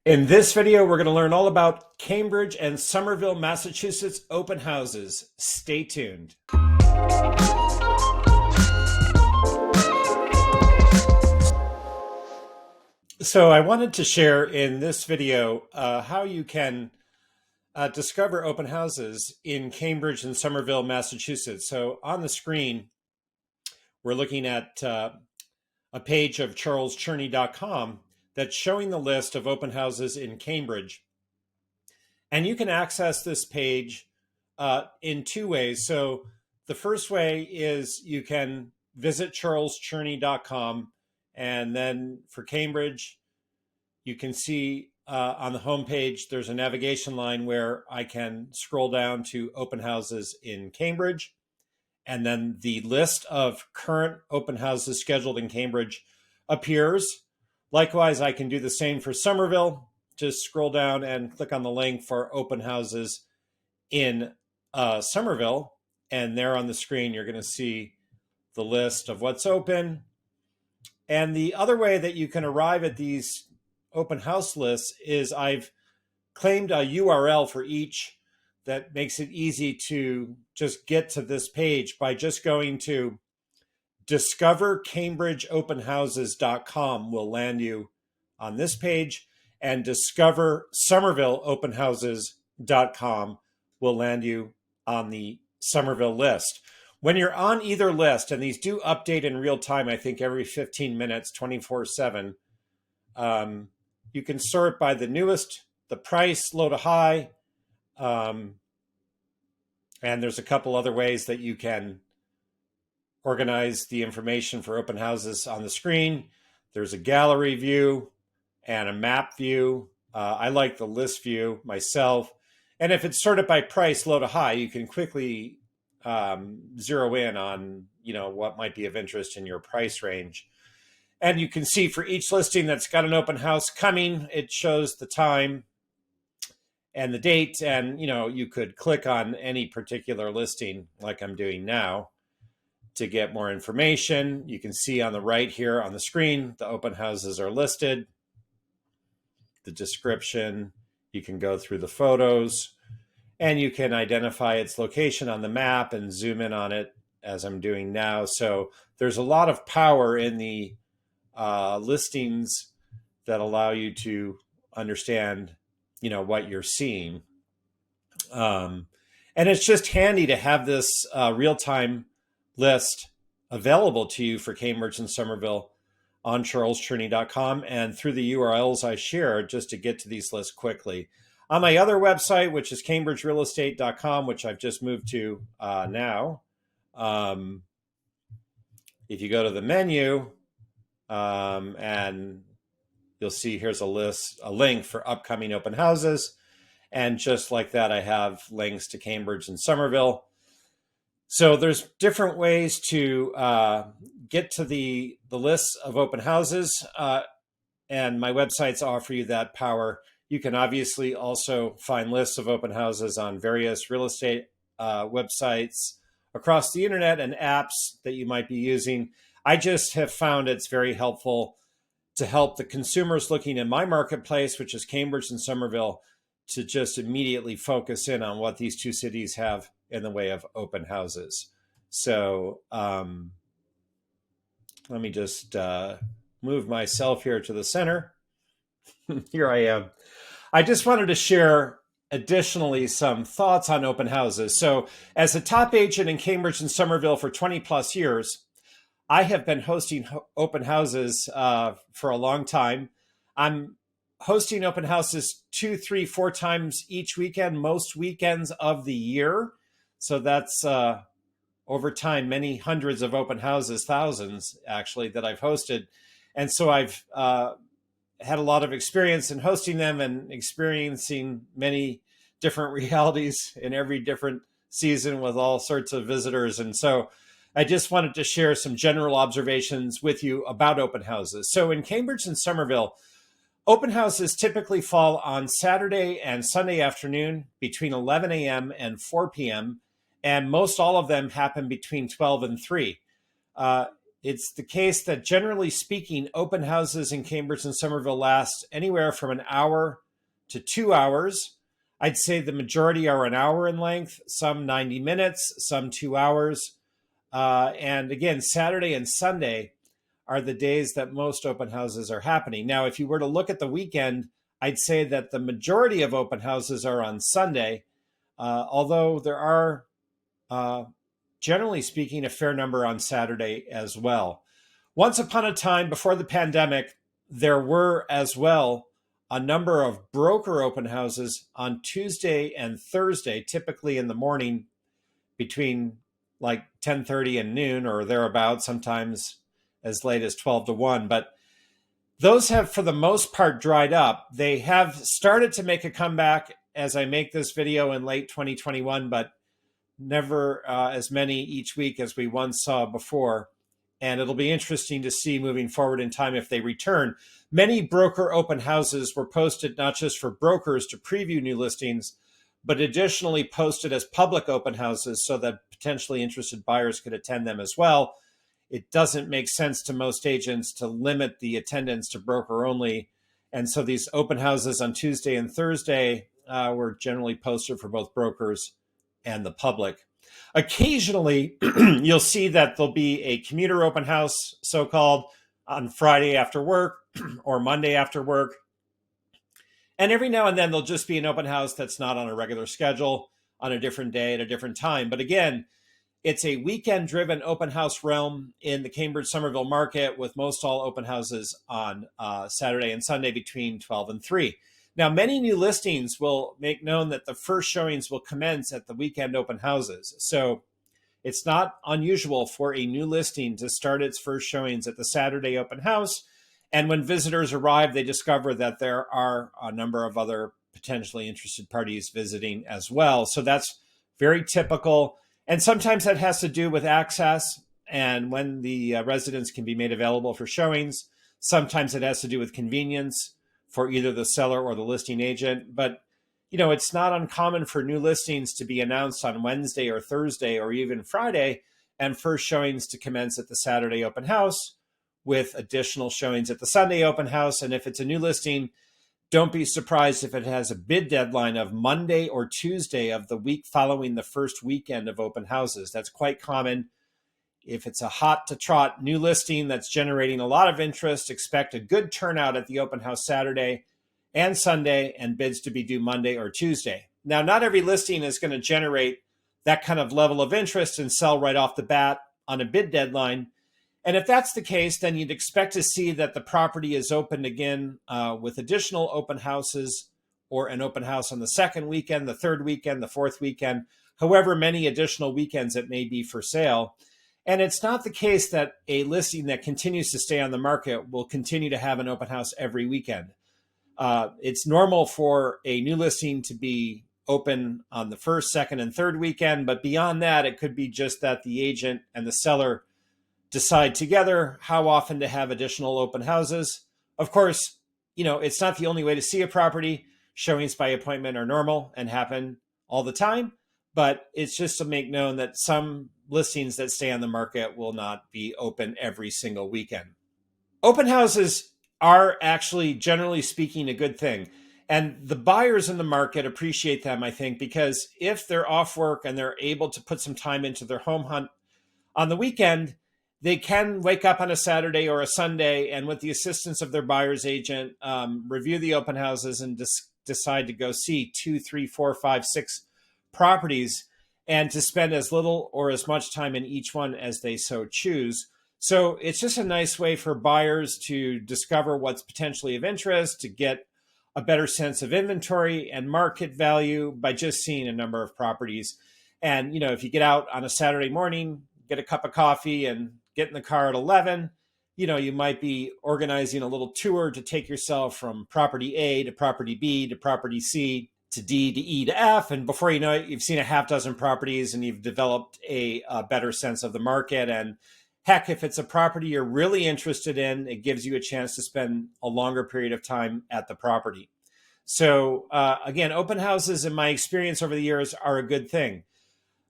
In this video, we're going to learn all about Cambridge and Somerville, Massachusetts open houses. Stay tuned. So I wanted to share in this video how you can discover open houses in Cambridge and Somerville, Massachusetts. So on the screen, we're looking at a page of charlescherney.com that's showing the list of open houses in Cambridge. And you can access this page in two ways. So the first way is you can visit charlescherney.com, and then for Cambridge, you can see on the homepage, there's a navigation line where I can scroll down to open houses in Cambridge. And then the list of current open houses scheduled in Cambridge appears. Likewise, I can do the same for Somerville. Just scroll down and click on the link for open houses in Somerville. And there on the screen, you're going to see the list of what's open. And the other way that you can arrive at these open house lists is I've claimed a URL for each that makes it easy to just get to this page by just going to discovercambridgeopenhouses.com will land you on this page, and discoversomervilleopenhouses.com will land you on the Somerville list. When you're on either list, and these do update in real time, I think every 15 minutes, 24/7, you can sort by the newest, the price, low to high, and there's a couple other ways that you can organize the information for open houses on the screen. There's a gallery view and a map view. I like the list view myself. And if it's sorted by price, low to high, you can quickly zero in on, what might be of interest in your price range. And you can see for each listing that's got an open house coming, it shows the time and the date. And, you could click on any particular listing like I'm doing now to get more information. You can see on the right here on the screen, the open houses are listed, the description, you can go through the photos, and you can identify its location on the map and zoom in on it as I'm doing now. So there's a lot of power in the listings that allow you to understand, what you're seeing. And it's just handy to have this real-time list available to you for Cambridge and Somerville on charlescherney.com and through the URLs I shared just to get to these lists quickly. On my other website, which is cambridgerealestate.com, which I've just moved to now, if you go to the menu and you'll see here's a link for upcoming open houses. And just like that, I have links to Cambridge and Somerville. So there's different ways to get to the lists of open houses, and my websites offer you that power. You can obviously also find lists of open houses on various real estate websites across the internet and apps that you might be using. I just have found it's very helpful to help the consumers looking in my marketplace, which is Cambridge and Somerville, to just immediately focus in on what these two cities have in the way of open houses. So let me just move myself here to the center. Here I am. I just wanted to share additionally some thoughts on open houses. So as a top agent in Cambridge and Somerville for 20 plus years, I have been hosting open houses for a long time. I'm hosting open houses 2, 3, 4 times each weekend, most weekends of the year. So that's over time, many hundreds of open houses, thousands actually, that I've hosted. And so I've had a lot of experience in hosting them and experiencing many different realities in every different season with all sorts of visitors. And so I just wanted to share some general observations with you about open houses. So in Cambridge and Somerville, open houses typically fall on Saturday and Sunday afternoon between 11 a.m. and 4 p.m., and most all of them happen between 12 and 3. it's the case that generally speaking, open houses in Cambridge and Somerville last anywhere from an hour to 2 hours. I'd say the majority are an hour in length, some 90 minutes, some 2 hours. And again, Saturday and Sunday are the days that most open houses are happening. Now, if you were to look at the weekend, I'd say that the majority of open houses are on Sunday, although there are, generally speaking, a fair number on Saturday as well. Once upon a time, before the pandemic, there were as well a number of broker open houses on Tuesday and Thursday, typically in the morning between like 10:30 and noon or thereabouts, sometimes as late as 12 to 1. But those have, for the most part, dried up. They have started to make a comeback as I make this video in late 2021, but never as many each week as we once saw before. And it'll be interesting to see moving forward in time if they return. Many broker open houses were posted not just for brokers to preview new listings, but additionally posted as public open houses so that potentially interested buyers could attend them as well. It doesn't make sense to most agents to limit the attendance to broker only. And so these open houses on Tuesday and Thursday were generally posted for both brokers and the public. Occasionally, you'll see that there'll be a commuter open house, so-called, on Friday after work or Monday after work. And every now and then, there'll just be an open house that's not on a regular schedule, on a different day at a different time. But again, it's a weekend-driven open house realm in the Cambridge-Somerville market, with most all open houses on Saturday and Sunday between 12 and 3. Now, many new listings will make known that the first showings will commence at the weekend open houses. So it's not unusual for a new listing to start its first showings at the Saturday open house. And when visitors arrive, they discover that there are a number of other potentially interested parties visiting as well. So that's very typical. And sometimes that has to do with access and when the residents can be made available for showings. Sometimes it has to do with convenience for either the seller or the listing agent. But, you know, it's not uncommon for new listings to be announced on Wednesday or Thursday or even Friday, and first showings to commence at the Saturday open house, with additional showings at the Sunday open house. And if it's a new listing, don't be surprised if it has a bid deadline of Monday or Tuesday of the week following the first weekend of open houses. That's quite common. If it's a hot to trot new listing that's generating a lot of interest, expect a good turnout at the open house Saturday and Sunday, and bids to be due Monday or Tuesday. Now, not every listing is going to generate that kind of level of interest and sell right off the bat on a bid deadline. And if that's the case, then you'd expect to see that the property is opened again with additional open houses, or an open house on the second weekend, the third weekend, the fourth weekend, however many additional weekends it may be for sale. And it's not the case that a listing that continues to stay on the market will continue to have an open house every weekend. It's normal for a new listing to be open on the first, second, and third weekend. But beyond that, it could be just that the agent and the seller decide together how often to have additional open houses. Of course, you know, it's not the only way to see a property. Showings by appointment are normal and happen all the time. But it's just to make known that some listings that stay on the market will not be open every single weekend. Open houses are actually, generally speaking, a good thing. And the buyers in the market appreciate them, I think, because if they're off work and they're able to put some time into their home hunt on the weekend, they can wake up on a Saturday or a Sunday and, with the assistance of their buyer's agent, review the open houses and decide to go see 2, 3, 4, 5, 6 properties, and to spend as little or as much time in each one as they so choose. So it's just a nice way for buyers to discover what's potentially of interest, to get a better sense of inventory and market value by just seeing a number of properties. And, you know, if you get out on a Saturday morning, get a cup of coffee and get in the car at 11, you know, you might be organizing a little tour to take yourself from property A to property B to property C to D to E to F. And before you know it, you've seen a half dozen properties and you've developed a better sense of the market. And heck, if it's a property you're really interested in, it gives you a chance to spend a longer period of time at the property. So again, open houses, in my experience over the years, are a good thing.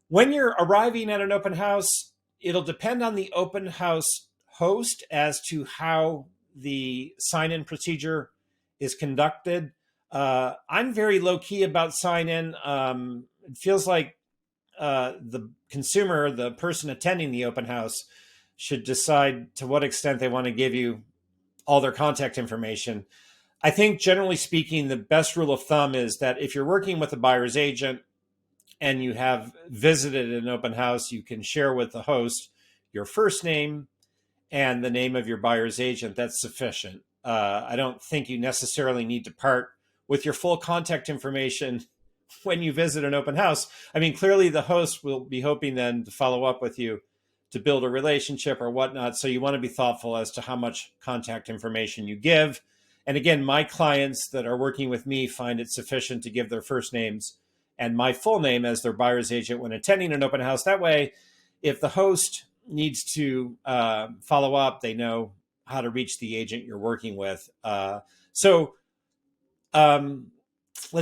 When you're arriving at an open house, it'll depend on the open house host as to how the sign-in procedure is conducted. I'm very low-key about sign-in. It feels like the consumer, the person attending the open house, should decide to what extent they want to give you all their contact information. I think generally speaking, the best rule of thumb is that if you're working with a buyer's agent and you have visited an open house, you can share with the host your first name and the name of your buyer's agent. That's sufficient. I don't think you necessarily need to part with your full contact information when you visit an open house. I mean, clearly the host will be hoping then to follow up with you to build a relationship or whatnot. So you want to be thoughtful as to how much contact information you give. And again, my clients that are working with me find it sufficient to give their first names and my full name as their buyer's agent when attending an open house. That way, if the host needs to follow up, they know how to reach the agent you're working with. Let's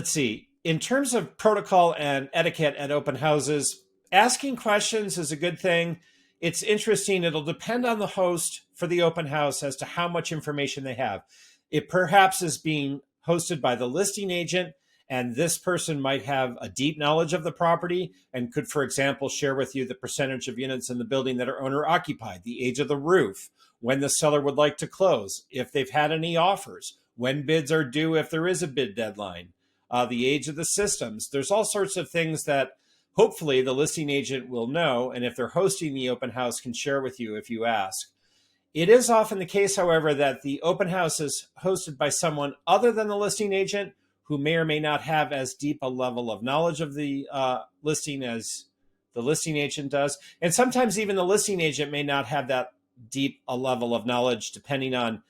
see. In terms of protocol and etiquette at open houses, asking questions is a good thing. It's interesting. It'll depend on the host for the open house as to how much information they have. It perhaps is being hosted by the listing agent, and this person might have a deep knowledge of the property and could, for example, share with you the percentage of units in the building that are owner occupied, the age of the roof, when the seller would like to close, if they've had any offers, when bids are due, if there is a bid deadline, the age of the systems. There's all sorts of things that hopefully the listing agent will know, and if they're hosting the open house, can share with you if you ask. It is often the case, however, that the open house is hosted by someone other than the listing agent who may or may not have as deep a level of knowledge of the listing as the listing agent does. And sometimes even the listing agent may not have that deep a level of knowledge, depending on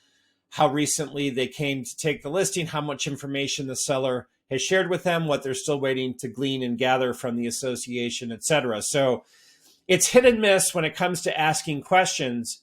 how recently they came to take the listing, how much information the seller has shared with them, what they're still waiting to glean and gather from the association, et cetera. So it's hit and miss when it comes to asking questions.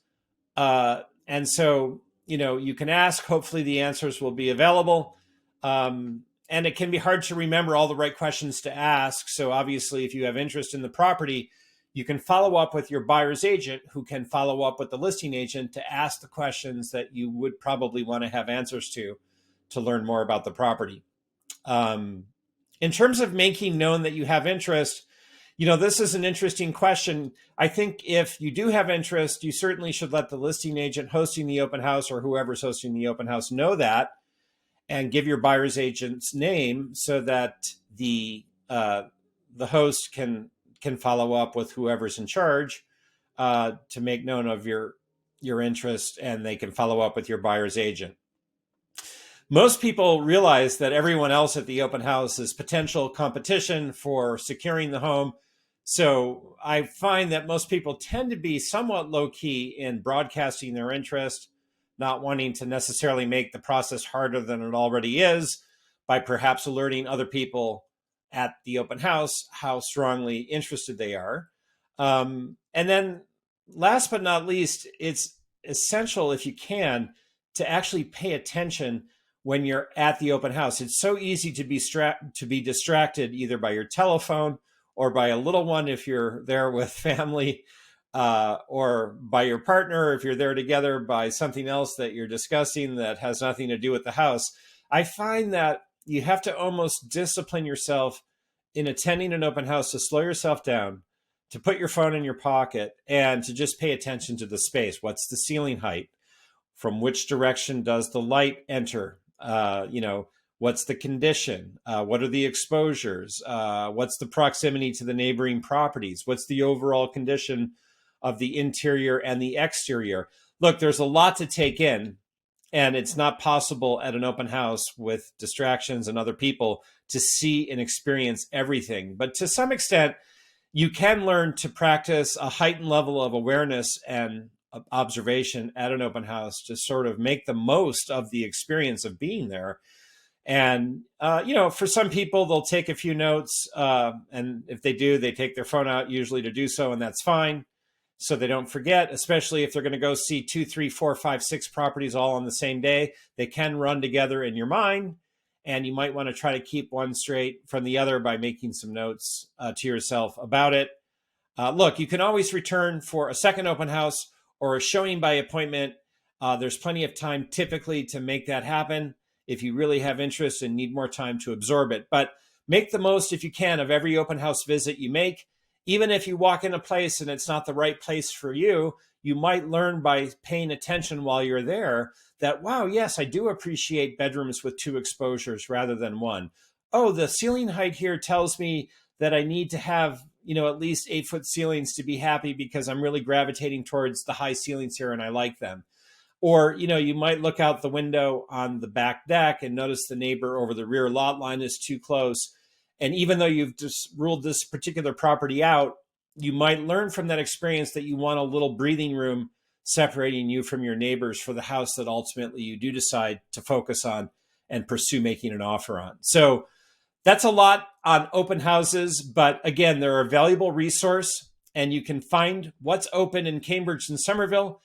And so, you can ask, hopefully the answers will be available. And it can be hard to remember all the right questions to ask. So obviously, if you have interest in the property, you can follow up with your buyer's agent, who can follow up with the listing agent to ask the questions that you would probably want to have answers to learn more about the property. In terms of making known that you have interest, this is an interesting question. I think if you do have interest, you certainly should let the listing agent hosting the open house or whoever's hosting the open house know that, and give your buyer's agent's name so that the host can follow up with whoever's in charge to make known of your interest, and they can follow up with your buyer's agent. Most people realize that everyone else at the open house is potential competition for securing the home. So I find that most people tend to be somewhat low-key in broadcasting their interest, not wanting to necessarily make the process harder than it already is by perhaps alerting other people at the open house how strongly interested they are. And then last but not least, it's essential, if you can, to actually pay attention when you're at the open house. It's so easy to be distracted either by your telephone or by a little one if you're there with family, or by your partner if you're there together, by something else that you're discussing that has nothing to do with the house. I find that you have to almost discipline yourself in attending an open house to slow yourself down, to put your phone in your pocket, and to just pay attention to the space. What's the ceiling height? From which direction does the light enter? What's the condition? What are the exposures? What's the proximity to the neighboring properties? What's the overall condition of the interior and the exterior? Look, there's a lot to take in, and it's not possible at an open house with distractions and other people to see and experience everything. But to some extent, you can learn to practice a heightened level of awareness and observation at an open house to sort of make the most of the experience of being there. And, for some people, they'll take a few notes. And if they do, they take their phone out usually to do so, and that's fine. So they don't forget, especially if they're going to go see 2, 3, 4, 5, 6 properties all on the same day. They can run together in your mind, and you might want to try to keep one straight from the other by making some notes to yourself about it. Look, you can always return for a second open house, or a showing by appointment, there's plenty of time typically to make that happen if you really have interest and need more time to absorb it. But make the most, if you can, of every open house visit you make. Even if you walk in a place and it's not the right place for you, you might learn by paying attention while you're there that, wow, yes, I do appreciate bedrooms with 2 exposures rather than 1. Oh, the ceiling height here tells me that I need to have, at least 8-foot ceilings to be happy because I'm really gravitating towards the high ceilings here and I like them. Or, you might look out the window on the back deck and notice the neighbor over the rear lot line is too close. And even though you've just ruled this particular property out, you might learn from that experience that you want a little breathing room separating you from your neighbors for the house that ultimately you do decide to focus on and pursue making an offer on. So that's a lot on open houses, but again, they're a valuable resource, and you can find what's open in Cambridge and Somerville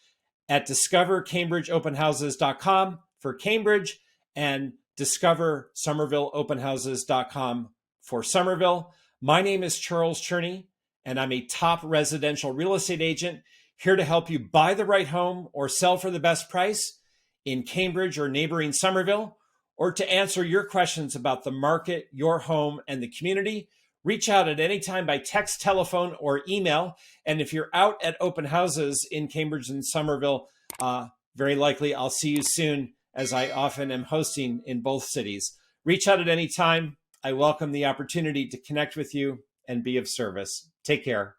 at discovercambridgeopenhouses.com for Cambridge and discoversomervilleopenhouses.com for Somerville. My name is Charles Cherney, and I'm a top residential real estate agent here to help you buy the right home or sell for the best price in Cambridge or neighboring Somerville, or to answer your questions about the market, your home, and the community. Reach out at any time by text, telephone, or email. And if you're out at open houses in Cambridge and Somerville, very likely I'll see you soon, as I often am hosting in both cities. Reach out at any time. I welcome the opportunity to connect with you and be of service. Take care.